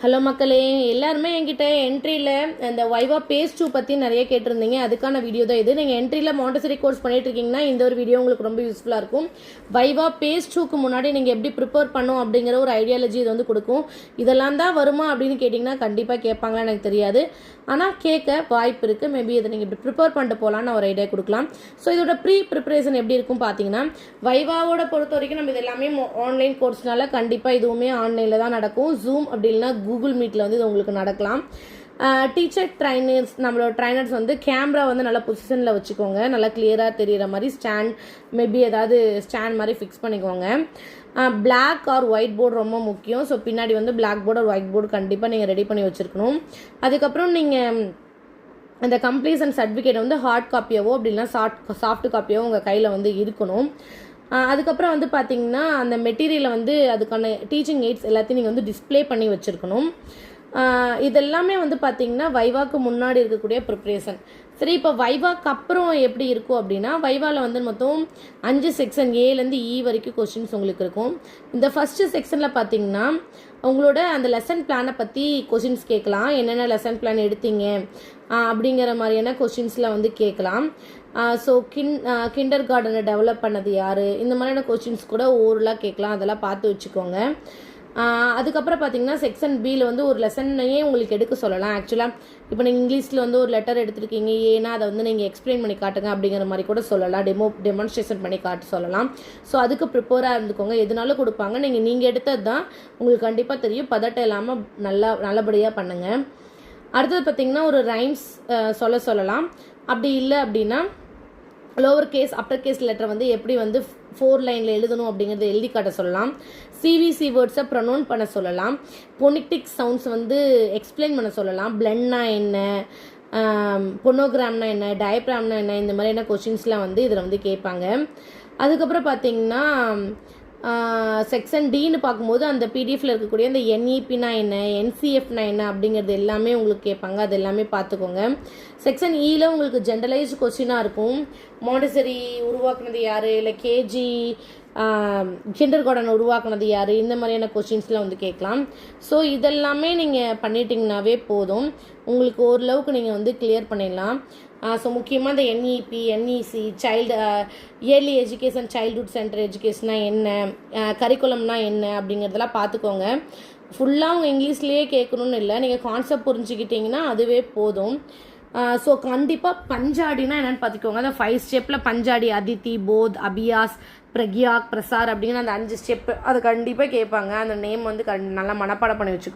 Hello மக்களே, எல்லாருமே என்கிட்ட என்ட்ரியில் இந்த வைவா பேஸ் 2 பற்றி நிறைய கேட்டிருந்தீங்க. அதுக்கான வீடியோ தான் இது. நீங்கள் என்ட்ரியில் மாண்டசரி கோர்ஸ் பண்ணிட்டு இருக்கீங்கன்னா இந்த ஒரு வீடியோ உங்களுக்கு ரொம்ப யூஸ்ஃபுல்லாக இருக்கும். வைவா பேஸ் 2க்கு முன்னாடி நீங்கள் எப்படி ப்ரிப்பேர் பண்ணும் அப்படிங்கிற ஒரு ஐடியாலஜி இது வந்து கொடுக்கும். இதெல்லாம் தான் வருமா அப்படின்னு கேட்டிங்கன்னா கண்டிப்பாக கேட்பாங்களா எனக்கு தெரியாது. ஆனால் கேட்க வாய்ப்பு இருக்குது. மேபி இதை நீங்கள் இப்படி ப்ரிப்பேர் பண்ணிட்டு போகலான்னு ஒரு ஐடியா கொடுக்கலாம். ஸோ இதோட ப்ரிப்பரேஷன் எப்படி இருக்கும் பார்த்தீங்கன்னா, வைவாவோட பொறுத்த வரைக்கும் நம்ம இது எல்லாமே ஆன்லைன் கோர்ஸ்னால கண்டிப்பாக இதுவுமே ஆன்லைனில் தான் நடக்கும். ஜூம் அப்படி இல்லைனா கூகுள் மீட்டில் வந்து இது உங்களுக்கு நடக்கலாம். டீச்சர் நம்மளோட ட்ரைனர்ஸ் வந்து கேமரா வந்து நல்லா பொசிஷனில் வச்சுக்கோங்க. நல்லா கிளியராக தெரிகிற மாதிரி மேபி ஏதாவது ஸ்டாண்ட் மாதிரி ஃபிக்ஸ் பண்ணிக்கோங்க. பிளாக் ஆர் ஒயிட் போர்டு ரொம்ப முக்கியம். ஸோ பின்னாடி வந்து black board or white board கண்டிப்பாக நீங்கள் ரெடி பண்ணி வச்சுருக்கணும். அதுக்கப்புறம் நீங்கள் அந்த கம்ப்ளீஷன் சர்டிஃபிகேட் வந்து ஹார்ட் காப்பியாவோ அப்படின்னா சாஃப்ட் காப்பியாவோ உங்கள் கையில் வந்து இருக்கணும். அதுக்கப்புறம் வந்து பார்த்தீங்கன்னா அந்த மெட்டீரியலை வந்து அதுக்கான டீச்சிங் எய்ட்ஸ் எல்லாத்தையும் நீங்கள் வந்து டிஸ்பிளே பண்ணி வச்சுருக்கணும். இதெல்லாமே வந்து பார்த்தீங்கன்னா வைவாக்கு முன்னாடி இருக்கக்கூடிய ப்ரிப்ரேஷன். சரி, இப்போ வைவாக்கு அப்புறம் எப்படி இருக்கும் அப்படின்னா, வைவாவில் வந்து மொத்தம் 5 செக்ஷன் ஏலேருந்து வரைக்கும் கொஸ்டின்ஸ் உங்களுக்கு இருக்கும். இந்த ஃபஸ்ட்டு செக்ஷனில் பார்த்தீங்கன்னா உங்களோட அந்த லெசன் பிளானை பற்றி கொஸ்டின்ஸ் கேட்கலாம். என்னென்ன லெசன் பிளான் எடுத்தீங்க அப்படிங்கிற மாதிரியான கொஸ்டின்ஸில் வந்து கேட்கலாம். ஸோ கிண்டர் கார்டனை டெவலப் பண்ணது யார், இந்த மாதிரியான கொஸ்டின்ஸ் கூட ஓரலாக கேட்கலாம். அதெல்லாம் பார்த்து வச்சுக்கோங்க. அதுக்கப்புறம் பார்த்தீங்கன்னா செக்ஷன் பியில் வந்து ஒரு லெசன்னையே உங்களுக்கு எடுக்க சொல்லலாம். ஆக்சுவலாக இப்போ நீங்கள் இங்கிலீஷில் வந்து ஒரு லெட்டர் எடுத்துருக்கீங்க, ஏன்னா அதை வந்து நீங்கள் எக்ஸ்பிளைன் பண்ணி காட்டுங்க அப்படிங்கிற மாதிரி கூட சொல்லலாம். டெமான்ஸ்ட்ரேஷன் பண்ணி காட்ட சொல்லலாம். ஸோ அதுக்கு ப்ரிப்பேராக இருந்துக்கோங்க. எதுனாலும் கொடுப்பாங்க. நீங்கள் எடுத்தது தான் உங்களுக்கு கண்டிப்பாக தெரியும். பதட்டம் இல்லாமல் நல்லபடியாக பண்ணுங்கள். அடுத்தது பார்த்தீங்கன்னா ஒரு ரைம்ஸ் சொல்லலாம். அப்படி இல்லை அப்படின்னா lower case upper case letter வந்து எப்படி வந்து 4 லைனில் எழுதணும் அப்படிங்கிறத எழுதி காட்ட சொல்லலாம். சிவிசி வேர்ட்ஸை ப்ரொனவுன் பண்ண சொல்லலாம். பொனிட்டிக் சவுண்ட்ஸ் வந்து எக்ஸ்பிளைன் பண்ண சொல்லலாம். பிளென்னா என்ன, பொனோகிராம்னா என்ன, டயப்ராம்னா என்ன, இந்த மாதிரியான கொஷின்ஸ்லாம் வந்து இதில் வந்து கேட்பாங்க. அதுக்கப்புறம் பார்த்தீங்கன்னா செக்ஷன் டின்னு பார்க்கும்போது அந்த பிடிஎஃப்ல இருக்கக்கூடிய அந்த என்இபினா என்ன, என்சிஎஃப்னா என்ன அப்படிங்கிறது எல்லாமே உங்களுக்கு கேட்பாங்க. அது எல்லாமே பார்த்துக்கோங்க. செக்ஷன் இயில் உங்களுக்கு ஜென்ரலைஸ்டு கொஸ்டினாக இருக்கும். மாண்டசரி உருவாக்குனது யார், இல்லை கேஜி கிண்டர் கார்டன் உருவாக்குனது யார், இந்த மாதிரியான கொஸ்டின்ஸ்லாம் வந்து கேட்கலாம். ஸோ இதெல்லாமே நீங்கள் பண்ணிட்டீங்கன்னாவே போதும். உங்களுக்கு ஓரளவுக்கு நீங்கள் வந்து கிளியர் பண்ணிடலாம். ஸோ முக்கியமாக இந்த NEP, NEC, early education childhood centre எஜுகேஷனா என்ன, கரிக்குலம்னா என்ன அப்படிங்கிறதெல்லாம் பார்த்துக்கோங்க. ஃபுல்லாக அவங்க இங்கிலீஷ்லேயே கேட்கணுன்னு இல்லை, நீங்கள் கான்செப்ட் புரிஞ்சுக்கிட்டிங்கன்னா அதுவே போதும். ஸோ கண்டிப்பாக பஞ்சாடினா என்னென்னு பார்த்துக்கோங்க. அந்த 5 ஸ்டெப்பில் பஞ்சாடி, அதித்தி, போத், அபியாஸ், பிரக்யாக், பிரசார் அப்படிங்கிற அந்த 5 ஸ்டெப்பு அது கண்டிப்பாக கேட்பாங்க. அந்த நேம் வந்து நல்லா மனப்பாடம் பண்ணி வச்சுக்கோங்க.